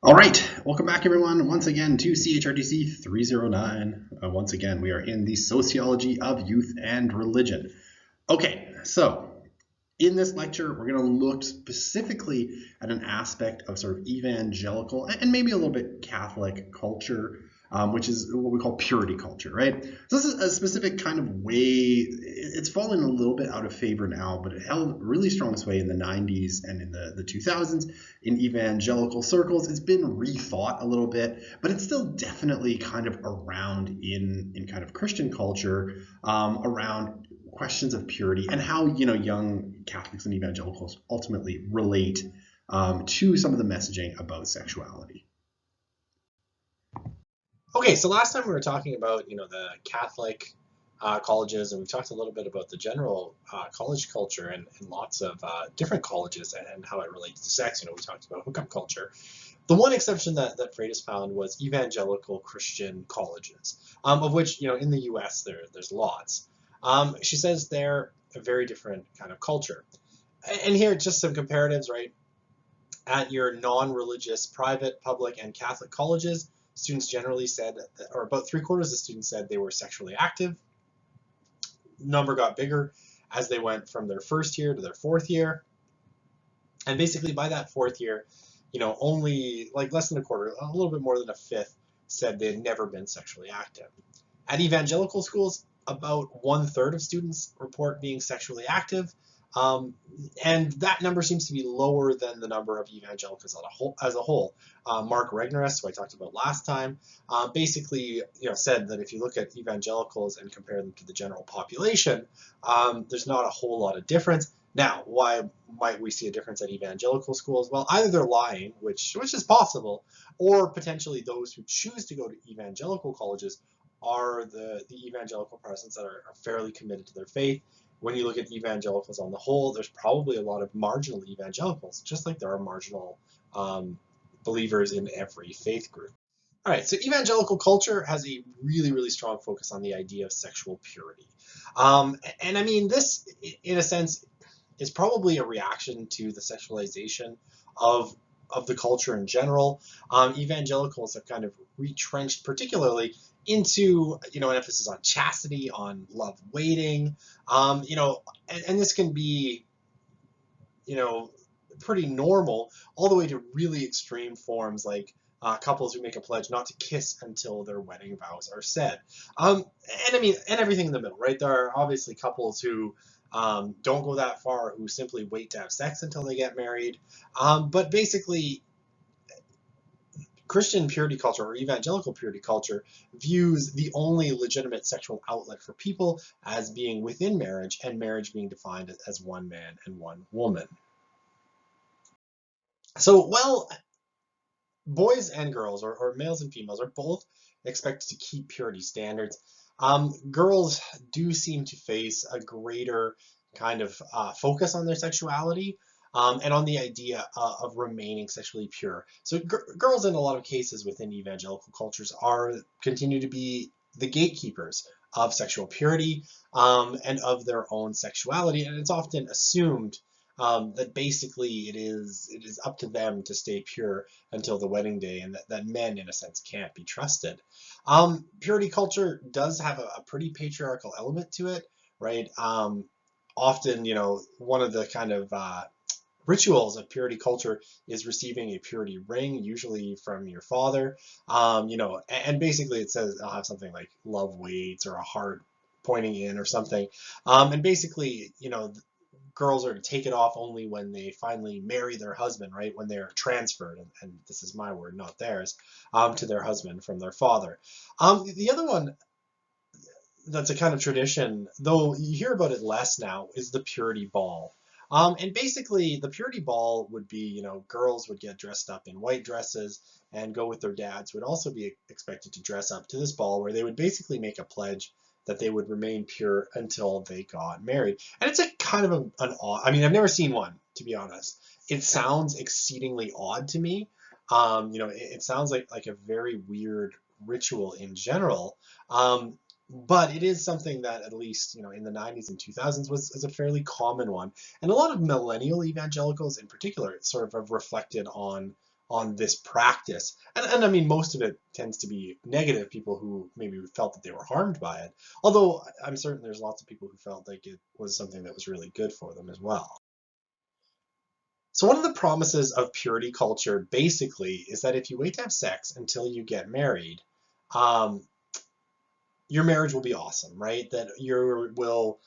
All right, welcome back, everyone, once again to CHRTC 309. Once again, we are in the sociology of youth and religion. Okay, so in this lecture, we're going to look specifically at an aspect of sort of evangelical and maybe a little bit Catholic culture, which is what we call purity culture, right? So this is a specific kind of way. It's fallen a little bit out of favor now, but it held really strong sway in the 90s and in the 2000s in evangelical circles. It's been rethought a little bit, but it's still definitely kind of around in kind of Christian culture, around questions of purity and how young Catholics and evangelicals ultimately relate to some of the messaging about sexuality. Okay, so last time we were talking about, the Catholic colleges, and we talked a little bit about the general college culture and lots of different colleges and how it relates to sex. We talked about hookup culture. The one exception that Freitas found was evangelical Christian colleges, of which, in the U.S. there's lots. She says they're a very different kind of culture. And here, just some comparatives, right? At your non-religious private, public, and Catholic colleges, students generally said, or about 3/4 of students said they were sexually active. Number got bigger as they went from their first year to their fourth year. And basically by that fourth year, only like less than a quarter, a little bit more than a fifth said they had never been sexually active. At evangelical schools, about 1/3 of students report being sexually active. And that number seems to be lower than the number of evangelicals as a whole. Mark Regnerus, who I talked about last time, basically said that if you look at evangelicals and compare them to the general population, there's not a whole lot of difference. Now, why might we see a difference at evangelical schools? Well, either they're lying, which is possible, or potentially those who choose to go to evangelical colleges are the evangelical Protestants that are fairly committed to their faith. When you look at evangelicals on the whole, there's probably a lot of marginal evangelicals, just like there are marginal believers in every faith group. All right, so evangelical culture has a really, really strong focus on the idea of sexual purity. And I mean, this, in a sense, is probably a reaction to the sexualization of the culture in general. Evangelicals have kind of retrenched particularly into an emphasis on chastity, on love waiting, and this can be pretty normal, all the way to really extreme forms like couples who make a pledge not to kiss until their wedding vows are said. And I mean, and everything in the middle, right? There are obviously couples who don't go that far, who simply wait to have sex until they get married. But basically, Christian purity culture or evangelical purity culture views the only legitimate sexual outlet for people as being within marriage, and marriage being defined as one man and one woman. So, well, boys and girls, or males and females, are both expected to keep purity standards. Girls do seem to face a greater kind of focus on their sexuality, and on the idea of remaining sexually pure. So girls, in a lot of cases within evangelical cultures, continue to be the gatekeepers of sexual purity, and of their own sexuality, and it's often assumed that basically it is up to them to stay pure until the wedding day, and that men, in a sense, can't be trusted. Purity culture does have a pretty patriarchal element to it, right? Often, one of the kind of rituals of purity culture is receiving a purity ring, usually from your father. And basically it says I'll have something like love waits or a heart pointing in or something. And basically, girls are to take it off only when they finally marry their husband, right? When they're transferred, and this is my word, not theirs, to their husband from their father. The other one that's a kind of tradition, though you hear about it less now, is the purity ball. And basically, the purity ball would be, girls would get dressed up in white dresses and go with their dads, who would also be expected to dress up to this ball, where they would basically make a pledge that they would remain pure until they got married. And it's a kind of an odd, I mean, I've never seen one, to be honest. It sounds exceedingly odd to me. It sounds like a very weird ritual in general. But it is something that, at least in the 90s and 2000s, was a fairly common one. And a lot of millennial evangelicals in particular sort of have reflected on on this practice. And I mean, most of it tends to be negative, people who maybe felt that they were harmed by it. Although I'm certain there's lots of people who felt like it was something that was really good for them as well. So one of the promises of purity culture basically is that if you wait to have sex until you get married, um, your marriage will be awesome, right? That you will,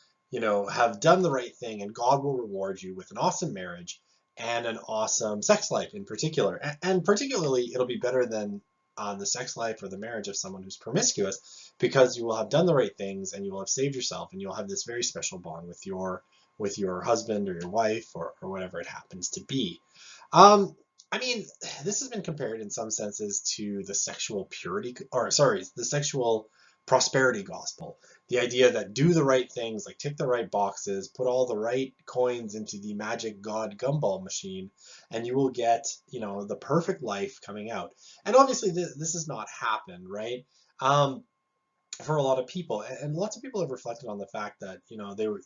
have done the right thing and God will reward you with an awesome marriage and an awesome sex life in particular. And particularly, it'll be better than the sex life or the marriage of someone who's promiscuous because you will have done the right things and you will have saved yourself and you'll have this very special bond with your husband or your wife or whatever it happens to be. Um, I mean, this has been compared in some senses to the sexual purity, or sorry, the sexual prosperity gospel. The idea that do the right things, like tick the right boxes, put all the right coins into the magic God gumball machine, and you will get, the perfect life coming out. And obviously, this has not happened, right? Um, for a lot of people, and lots of people have reflected on the fact that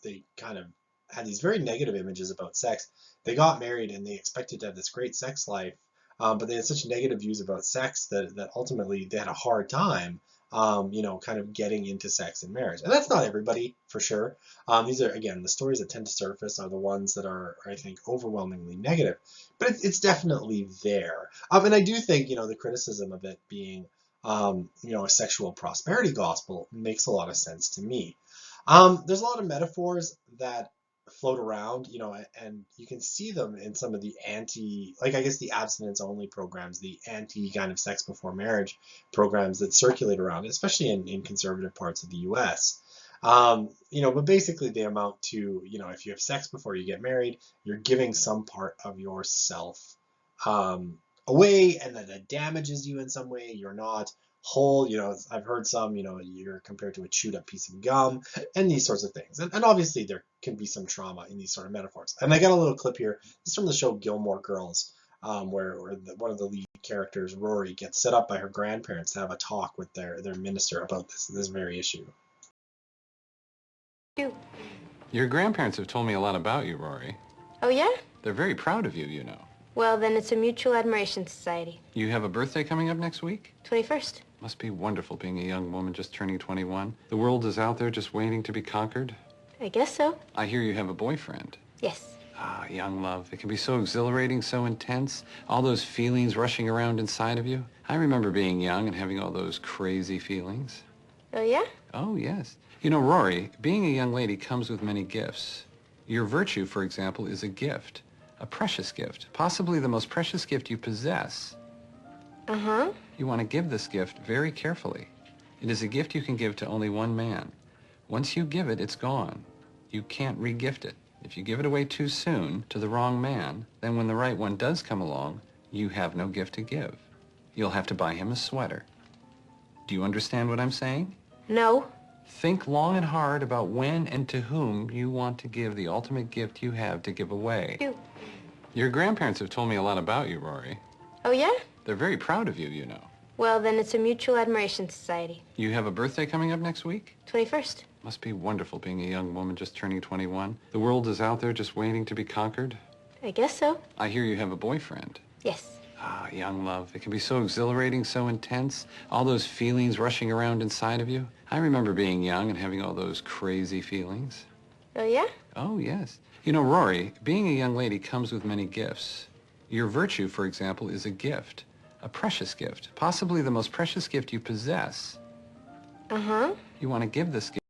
they kind of had these very negative images about sex. They got married and they expected to have this great sex life, but they had such negative views about sex that ultimately they had a hard time, kind of getting into sex and marriage. And that's not everybody, for sure. These are, again, the stories that tend to surface are the ones that are, I think, overwhelmingly negative. But it's definitely there. And I do think, the criticism of it being a sexual prosperity gospel makes a lot of sense to me. There's a lot of metaphors that float around, and you can see them in some of the like I guess the abstinence only programs, the anti kind of sex before marriage programs that circulate around, especially in conservative parts of the US. But basically they amount to, if you have sex before you get married, you're giving some part of yourself um, away and that it damages you in some way. You're not whole. I've heard some, you're compared to a chewed up piece of gum and these sorts of things. And obviously there can be some trauma in these sort of metaphors. And I got a little clip here. This is from the show Gilmore Girls, where one of the lead characters, Rory, gets set up by her grandparents to have a talk with their minister about this very issue. Your grandparents have told me a lot about you, Rory. Oh, yeah? They're very proud of you, you know. Well, then it's a mutual admiration society. You have a birthday coming up next week? 21st. Must be wonderful being a young woman just turning 21. The world is out there just waiting to be conquered. I guess so. I hear you have a boyfriend. Yes. Ah, young love. It can be so exhilarating, so intense. All those feelings rushing around inside of you. I remember being young and having all those crazy feelings. Oh, yeah? Oh, yes. You know, Rory, being a young lady comes with many gifts. Your virtue, for example, is a gift. A precious gift. Possibly the most precious gift you possess. Uh-huh. You want to give this gift very carefully. It is a gift you can give to only one man. Once you give it, it's gone. You can't re-gift it. If you give it away too soon to the wrong man, then when the right one does come along, you have no gift to give. You'll have to buy him a sweater. Do you understand what I'm saying? No. Think long and hard about when and to whom you want to give the ultimate gift you have to give away. You. Your grandparents have told me a lot about you, Rory. Oh, yeah? They're very proud of you, you know. Well, then it's a mutual admiration society. You have a birthday coming up next week? 21st. Must be wonderful being a young woman just turning 21. The world is out there just waiting to be conquered. I guess so. I hear you have a boyfriend. Yes. Ah, young love. It can be so exhilarating, so intense. All those feelings rushing around inside of you. I remember being young and having all those crazy feelings. Oh, yeah? Oh, yes. You know, Rory, being a young lady comes with many gifts. Your virtue, for example, is a gift. A precious gift. Possibly the most precious gift you possess. Uh-huh. You want to give this gift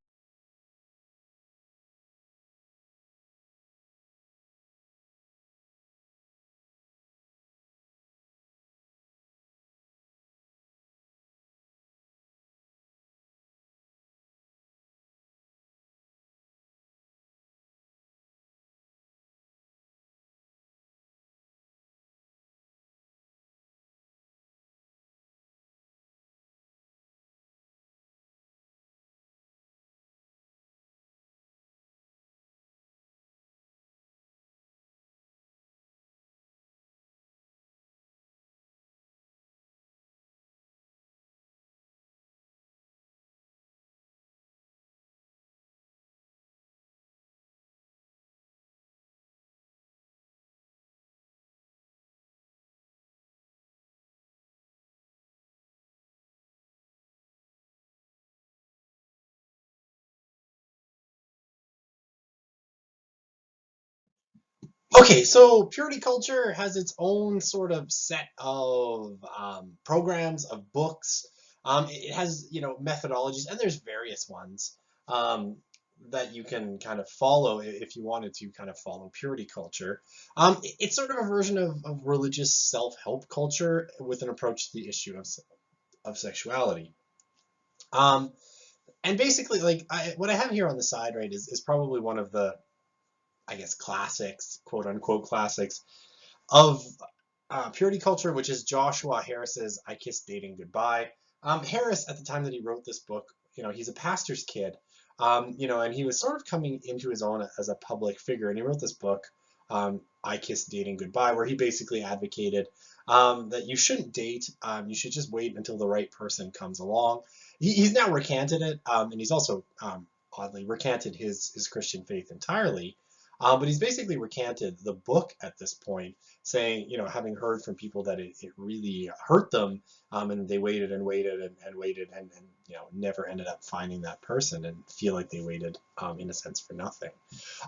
Okay, so purity culture has its own sort of set of programs, of books. It has, methodologies, and there's various ones um, that you can kind of follow if you wanted to kind of follow purity culture. It's sort of a version of religious self-help culture with an approach to the issue of sexuality. Um, and basically, like what I have here on the side, right, is probably one of the, I guess, classics, quote unquote classics of purity culture, which is Joshua Harris's "I Kissed Dating Goodbye." Harris, at the time that he wrote this book, he's a pastor's kid, and he was sort of coming into his own as a public figure, and he wrote this book, "I Kissed Dating Goodbye," where he basically advocated that you shouldn't date, you should just wait until the right person comes along. He's now recanted it, and he's also oddly recanted his Christian faith entirely. But he's basically recanted the book at this point, saying, having heard from people that it really hurt them, and they waited and waited and waited and never ended up finding that person and feel like they waited, in a sense, for nothing.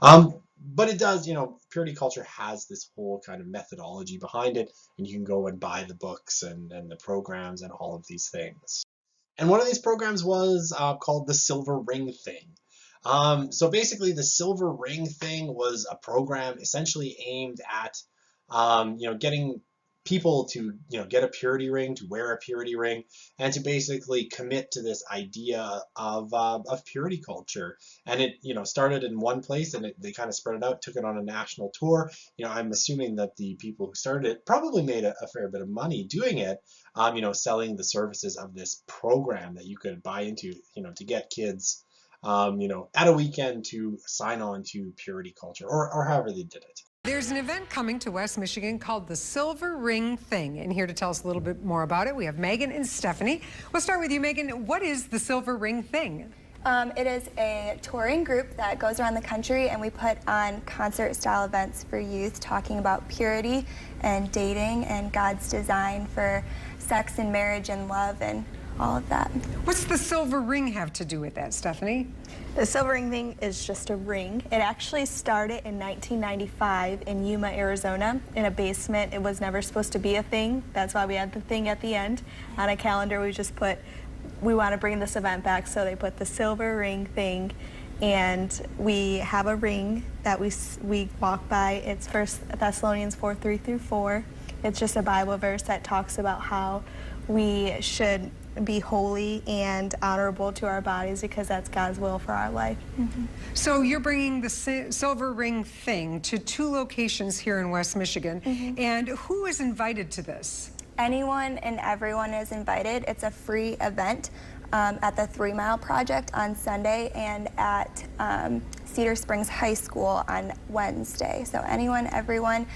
But it does, purity culture has this whole kind of methodology behind it, and you can go and buy the books and the programs and all of these things. And one of these programs was called the Silver Ring Thing. So basically, the Silver Ring Thing was a program essentially aimed at, getting people to, get a purity ring, to wear a purity ring, and to basically commit to this idea of purity culture. And it, started in one place, and they kind of spread it out, took it on a national tour. I'm assuming that the people who started it probably made a fair bit of money doing it, selling the services of this program that you could buy into, to get kids, at a weekend to sign on to purity culture, or however they did it. There's an event coming to West Michigan called the Silver Ring Thing, and here to tell us a little bit more about it, we have Megan and Stephanie. We'll start with you, Megan. What is the Silver Ring Thing? It is a touring group that goes around the country, and we put on concert-style events for youth talking about purity and dating and God's design for sex and marriage and love and all of that. What's the silver ring have to do with that, Stephanie? The Silver Ring Thing is just a ring. It actually started in 1995 in Yuma, Arizona, in a basement. It was never supposed to be a thing. That's why we had the thing at the end. On a calendar, we just put, we want to bring this event back, so they put the Silver Ring Thing. And we have a ring that we walk by. It's 1 Thessalonians 4:3-4. It's just a Bible verse that talks about how we should be holy and honorable to our bodies because that's God's will for our life. Mm-hmm. So you're bringing the Silver Ring Thing to 2 locations here in West Michigan. Mm-hmm. And who is invited to this? Anyone and everyone is invited. It's a free event at the 3 Mile Project on Sunday and at Cedar Springs High School on Wednesday. So anyone, everyone,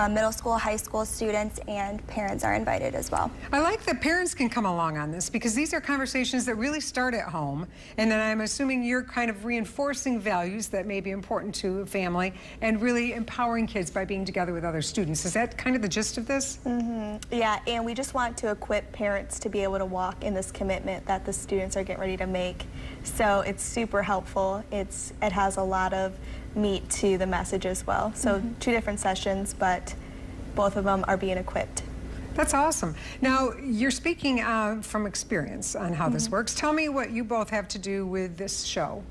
middle school, high school students, and parents are invited as well. I like that parents can come along on this because these are conversations that really start at home, and then I'm assuming you're kind of reinforcing values that may be important to a family and really empowering kids by being together with other students. Is that kind of the gist of this? Mm-hmm. Yeah, and we just want to equip parents to be able to walk in this commitment that the students are getting ready to make. So it's super helpful. It has a lot of meat to the message as well. So 2 different sessions, but both of them are being equipped. That's awesome. Now, you're speaking from experience on how this works. Tell me what you both have to do with this show.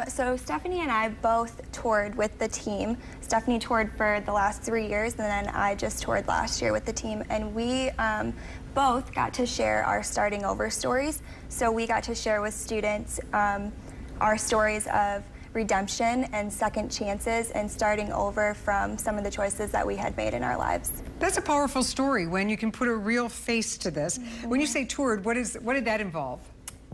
So Stephanie and I both toured with the team. Stephanie toured for the last 3 years, and then I just toured last year with the team, and we both got to share our starting over stories. So we got to share with students our stories of redemption and second chances and starting over from some of the choices that we had made in our lives. That's a powerful story when you can put a real face to this. When you say toured, what did that involve?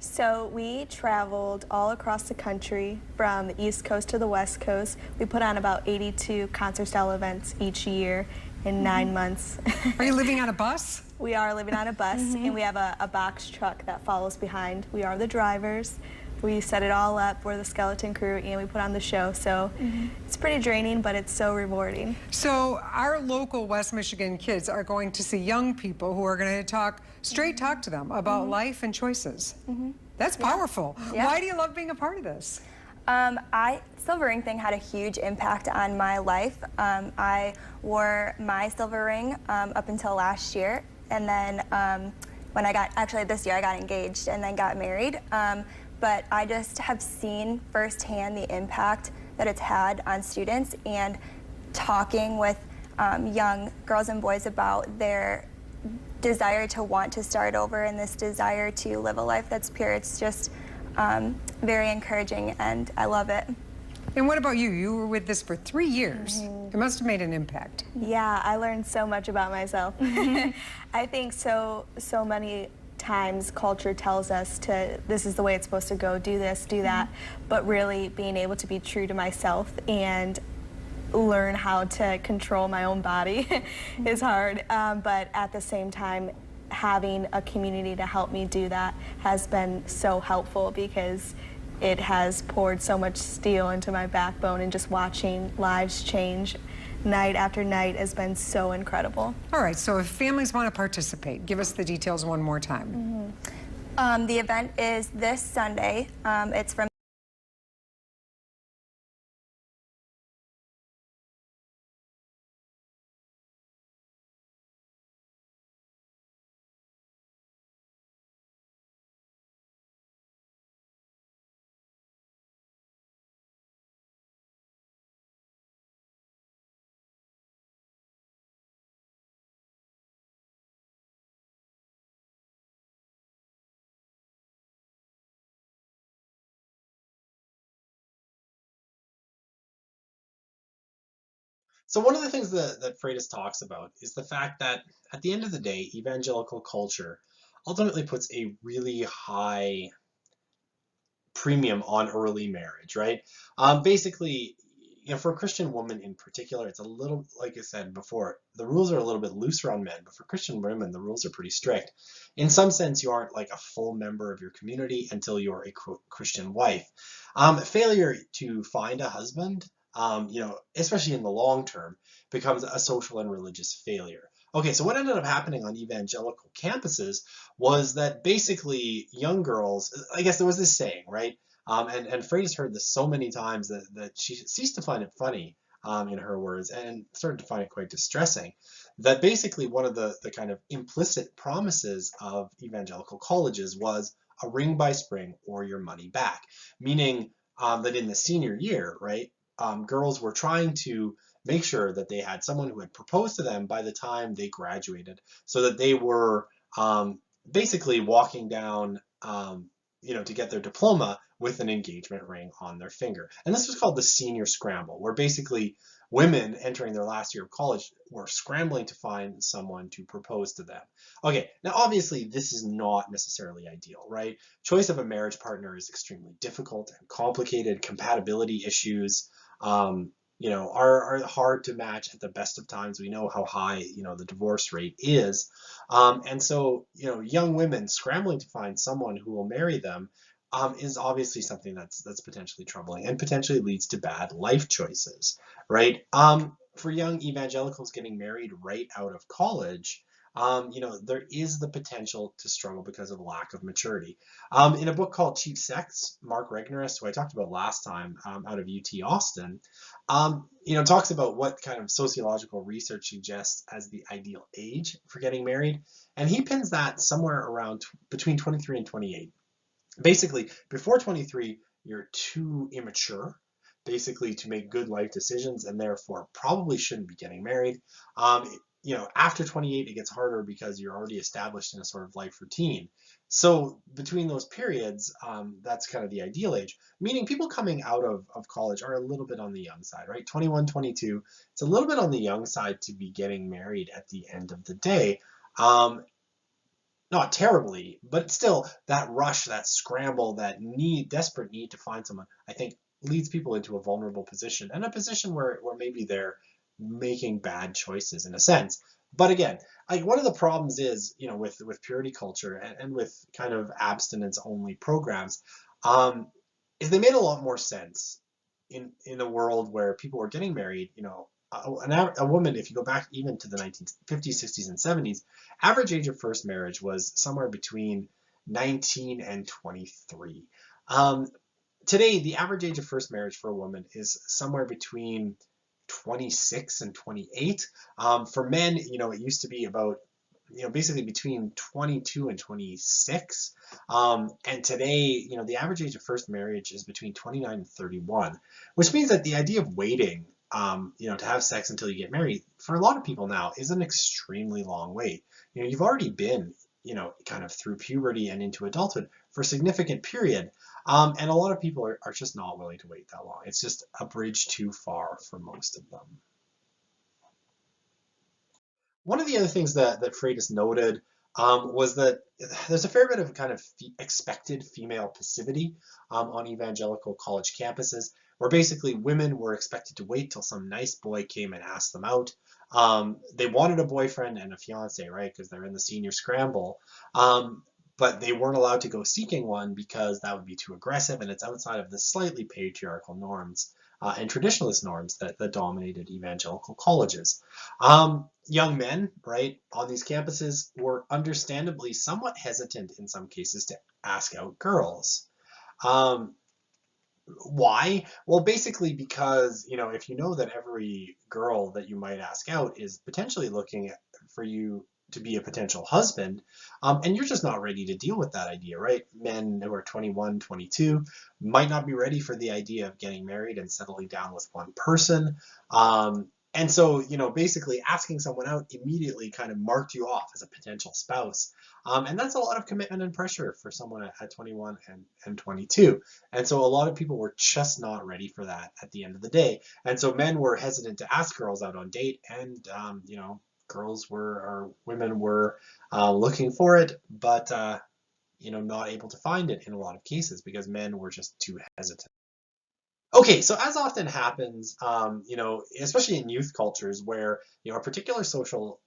So we traveled all across the country from the East Coast to the West Coast. We put on about 82 concert-style events each year in 9 months. Are you living on a bus? We are living on a bus, and we have a box truck that follows behind. We are the drivers. We set it all up, we're the skeleton crew, and we put on the show. So it's pretty draining, but it's so rewarding. So our local West Michigan kids are going to see young people who are going to talk to them about life and choices. That's powerful. Yeah. Why do you love being a part of this? Silver ring thing had a huge impact on my life. I wore my silver ring up until last year, and then this year I got engaged and then got married. But I just have seen firsthand the impact that it's had on students, and talking with young girls and boys about their desire to want to start over and this desire to live a life that's pure. It's just very encouraging, and I love it. And what about you? You were with this for 3 years. It must have made an impact. Yeah, I learned so much about myself. I think so many times culture tells us this is the way it's supposed to go, do this, do that, but really being able to be true to myself and learn how to control my own body is hard, but at the same time, having a community to help me do that has been so helpful, because it has poured so much steel into my backbone, and just watching lives change night after night has been so incredible. All right, so if families want to participate, give us the details one more time. The event is this Sunday. It's from So one of the things that Freitas talks about is the fact that at the end of the day, evangelical culture ultimately puts a really high premium on early marriage, right? Basically, for a Christian woman in particular, it's a little, like I said before, the rules are a little bit looser on men, but for Christian women, the rules are pretty strict. In some sense, you aren't like a full member of your community until you're a Christian wife. Failure to find a husband, especially in the long term, becomes a social and religious failure. Okay, so what ended up happening on evangelical campuses was that basically young girls, I guess there was this saying, right? And Freitas heard this so many times that she ceased to find it funny, in her words, and started to find it quite distressing. That basically one of the kind of implicit promises of evangelical colleges was a ring by spring or your money back, meaning that in the senior year, right, girls were trying to make sure that they had someone who had proposed to them by the time they graduated, so that they were basically walking down, to get their diploma with an engagement ring on their finger. And this was called the senior scramble, where basically women entering their last year of college were scrambling to find someone to propose to them. Okay, now obviously this is not necessarily ideal, right? Choice of a marriage partner is extremely difficult and complicated. Compatibility issues, are hard to match at the best of times. We know how high, the divorce rate is. And so, young women scrambling to find someone who will marry them is obviously something that's potentially troubling and potentially leads to bad life choices, right? For young evangelicals getting married right out of college, there is the potential to struggle because of lack of maturity. In a book called Cheap Sex, Mark Regnerus, who I talked about last time, out of UT Austin, talks about what kind of sociological research suggests as the ideal age for getting married. And he pins that somewhere around between 23 and 28. Basically, before 23, you're too immature, basically, to make good life decisions, and therefore probably shouldn't be getting married. After 28, it gets harder because you're already established in a sort of life routine. So between those periods, that's kind of the ideal age, meaning people coming out of college are a little bit on the young side, right? 21, 22, it's a little bit on the young side to be getting married at the end of the day. Not terribly, but still that rush, that scramble, that desperate need to find someone, I think leads people into a vulnerable position, and a position where maybe they're making bad choices in a sense. But again, one of the problems is, with purity culture and with kind of abstinence only programs, is they made a lot more sense in a world where people were getting married. A woman, if you go back even to the 1950s, 60s, and 70s, average age of first marriage was somewhere between 19 and 23. today, the average age of first marriage for a woman is somewhere between 26 and 28. For men, it used to be about, basically between 22 and 26. And today, the average age of first marriage is between 29 and 31, which means that the idea of waiting, to have sex until you get married, for a lot of people now is an extremely long wait. You've already been, kind of through puberty and into adulthood for a significant period. And a lot of people are just not willing to wait that long. It's just a bridge too far for most of them. One of the other things that Freitas noted was that there's a fair bit of kind of expected female passivity on evangelical college campuses, where basically women were expected to wait till some nice boy came and asked them out. They wanted a boyfriend and a fiance, right? Because they're in the senior scramble. But they weren't allowed to go seeking one because that would be too aggressive, and it's outside of the slightly patriarchal norms and traditionalist norms that dominated evangelical colleges. Young men, right, on these campuses were understandably somewhat hesitant in some cases to ask out girls. Why? Well, basically because, if you know that every girl that you might ask out is potentially looking for you to be a potential husband, and you're just not ready to deal with that idea, right? Men who are 21, 22 might not be ready for the idea of getting married and settling down with one person. And so, basically asking someone out immediately kind of marked you off as a potential spouse. And that's a lot of commitment and pressure for someone at 21 and 22. And so a lot of people were just not ready for that at the end of the day. And so men were hesitant to ask girls out on date, and, women were looking for it, but, not able to find it in a lot of cases because men were just too hesitant. Okay, so as often happens, especially in youth cultures where, a particular social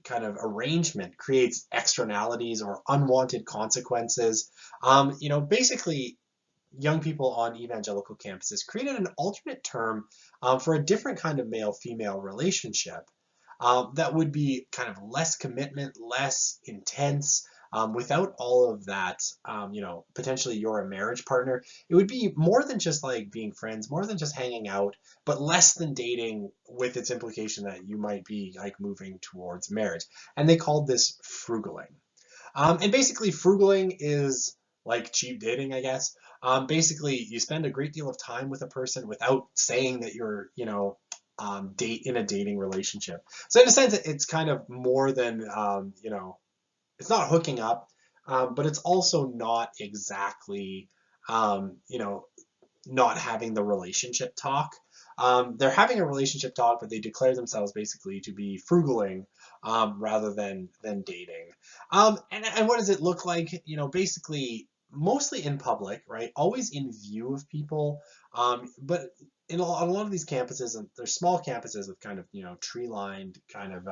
kind of arrangement creates externalities or unwanted consequences, basically young people on evangelical campuses created an alternate term for a different kind of male-female relationship that would be kind of less commitment, less intense, without all of that, potentially you're a marriage partner. It would be more than just like being friends, more than just hanging out, but less than dating, with its implication that you might be like moving towards marriage. And they called this frugaling. And basically frugaling is like cheap dating, I guess. Basically, you spend a great deal of time with a person without saying that you're, date in a dating relationship. So in a sense, it's kind of more than, it's not hooking up, but it's also not exactly, not having the relationship talk. They're having a relationship talk, but they declare themselves basically to be frugaling rather than dating. And what does it look like? Basically mostly in public, right? Always in view of people, but on a lot of these campuses, and they're small campuses with kind of, tree-lined kind of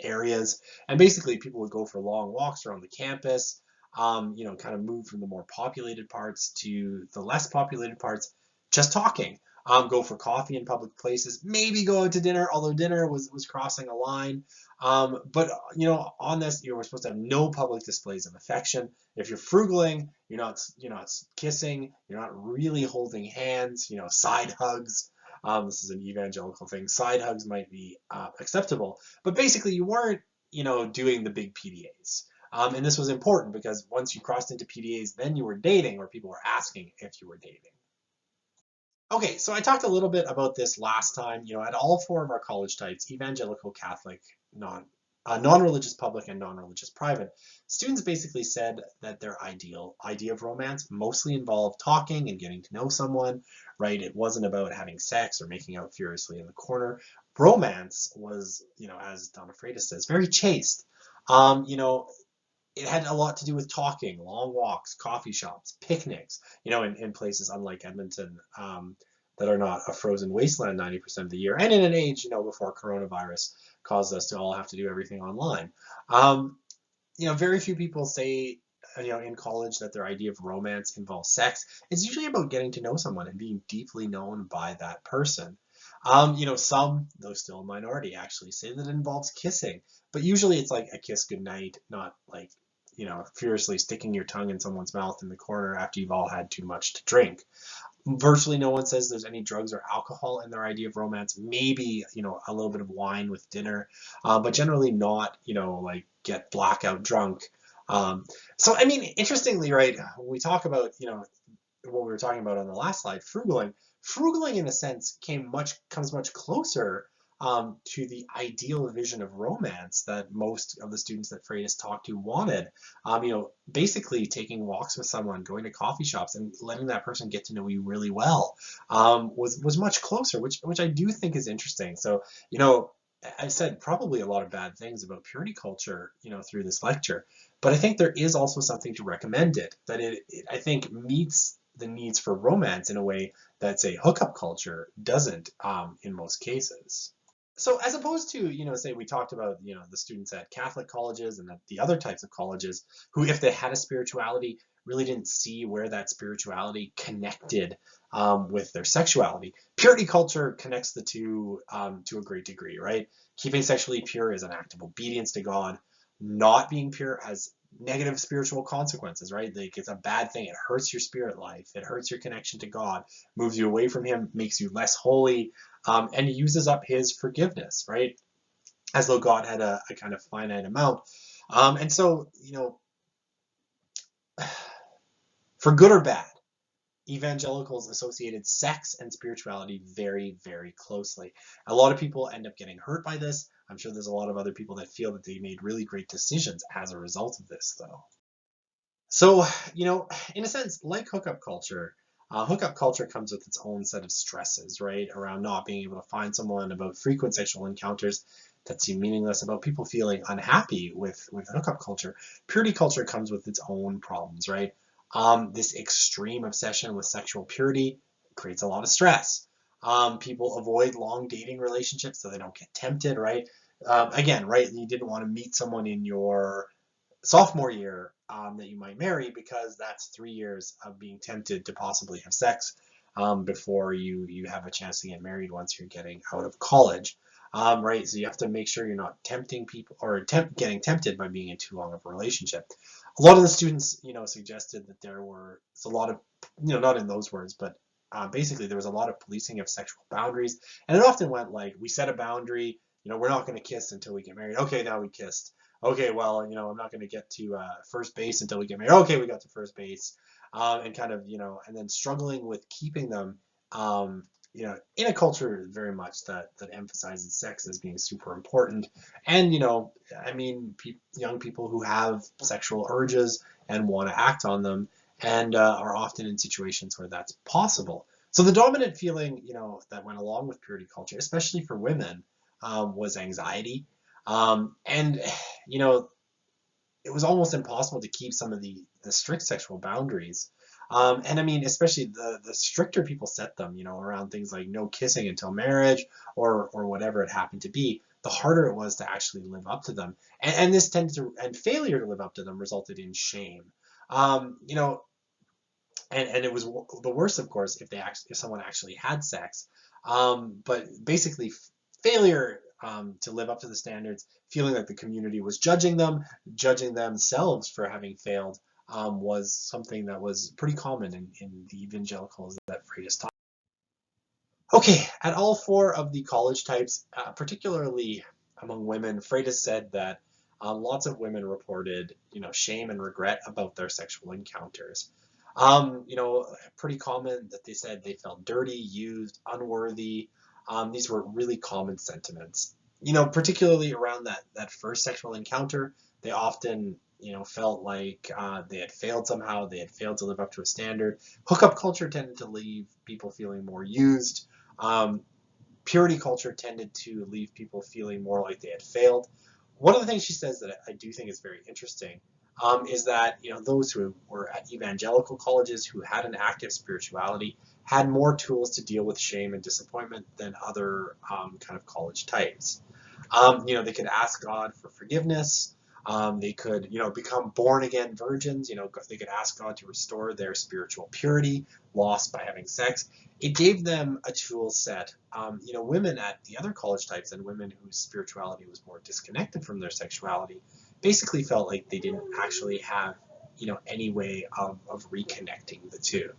areas, and basically people would go for long walks around the campus, kind of move from the more populated parts to the less populated parts, just talking. Go for coffee in public places, maybe go out to dinner, although dinner was crossing a line. But on this, we're supposed to have no public displays of affection. If you're frugaling, you're not kissing, you're not really holding hands. Side hugs. This is an evangelical thing. Side hugs might be acceptable, but basically you weren't, doing the big PDAs. And this was important because once you crossed into PDAs, then you were dating, or people were asking if you were dating. Okay, so I talked a little bit about this last time. At all four of our college types, evangelical, Catholic, non-religious public, and non-religious private, students basically said that their idea of romance mostly involved talking and getting to know someone, right? It wasn't about having sex or making out furiously in the corner. Romance was, as Donna Freitas says, very chaste. It had a lot to do with talking, long walks, coffee shops, picnics, in places unlike Edmonton that are not a frozen wasteland 90% of the year, and in an age, before coronavirus caused us to all have to do everything online. Very few people say, in college that their idea of romance involves sex. It's usually about getting to know someone and being deeply known by that person. Some, though still a minority, actually say that it involves kissing, but usually it's like a kiss goodnight, not like, furiously sticking your tongue in someone's mouth in the corner after you've all had too much to drink. Virtually no one says there's any drugs or alcohol in their idea of romance. Maybe, a little bit of wine with dinner, but generally not, like get blackout drunk. So, I mean, interestingly, right, when we talk about, what we were talking about on the last slide, frugaling in a sense comes much closer to the ideal vision of romance that most of the students that Freitas talked to wanted. Basically taking walks with someone, going to coffee shops, and letting that person get to know you really well was much closer, which I do think is interesting. So, I said probably a lot of bad things about purity culture, through this lecture, but I think there is also something to recommend it, that it I think meets the needs for romance in a way that, say, hookup culture doesn't in most cases. So as opposed to, say we talked about, the students at Catholic colleges and at the other types of colleges who, if they had a spirituality, really didn't see where that spirituality connected with their sexuality. Purity culture connects the two to a great degree, right? Keeping sexually pure is an act of obedience to God. Not being pure has negative spiritual consequences, right? Like, it's a bad thing. It hurts your spirit life. It hurts your connection to God, moves you away from him, makes you less holy, and uses up his forgiveness, right? As though God had a kind of finite amount. And so, for good or bad, evangelicals associated sex and spirituality very, very closely. A lot of people end up getting hurt by this. I'm sure there's a lot of other people that feel that they made really great decisions as a result of this, though. So, in a sense, like hookup culture comes with its own set of stresses, right? Around not being able to find someone, about frequent sexual encounters that seem meaningless, about people feeling unhappy with hookup culture. Purity culture comes with its own problems, right? This extreme obsession with sexual purity creates a lot of stress. People avoid long dating relationships so they don't get tempted, right? Again, right, you didn't want to meet someone in your sophomore year that you might marry, because that's 3 years of being tempted to possibly have sex before you have a chance to get married once you're getting out of college. Right, so you have to make sure you're not tempting people or getting tempted by being in too long of a relationship. A lot of the students, suggested that there was a lot of, not in those words, but basically there was a lot of policing of sexual boundaries, and it often went like, we set a boundary, we're not going to kiss until we get married. Okay, now we kissed. Okay, well, I'm not going to get to first base until we get married. Okay, we got to first base, and kind of, and then struggling with keeping them, in a culture very much that emphasizes sex as being super important. And, I mean, young people who have sexual urges and want to act on them, and are often in situations where that's possible. So the dominant feeling, that went along with purity culture, especially for women, was anxiety. And, it was almost impossible to keep some of the strict sexual boundaries. And I mean, especially the stricter people set them, around things like no kissing until marriage or whatever it happened to be, the harder it was to actually live up to them. And this tended to, and failure to live up to them resulted in shame. And it was the worst, of course, if someone actually had sex. But basically, failure to live up to the standards, feeling like the community was judging themselves for having failed, was something that was pretty common in the evangelicals that Freitas taught. Okay, at all 4 of the college types, particularly among women, Freitas said that lots of women reported, shame and regret about their sexual encounters. Pretty common that they said they felt dirty, used, unworthy. These were really common sentiments. Particularly around that first sexual encounter, they often, felt like they had failed somehow, they had failed to live up to a standard. Hookup culture tended to leave people feeling more used. Purity culture tended to leave people feeling more like they had failed. One of the things she says that I do think is very interesting is that, those who were at evangelical colleges who had an active spirituality had more tools to deal with shame and disappointment than other kind of college types. They could ask God for forgiveness. They could, become born again virgins. They could ask God to restore their spiritual purity lost by having sex. It gave them a tool set. Women at the other college types and women whose spirituality was more disconnected from their sexuality basically felt like they didn't actually have any way of reconnecting the two.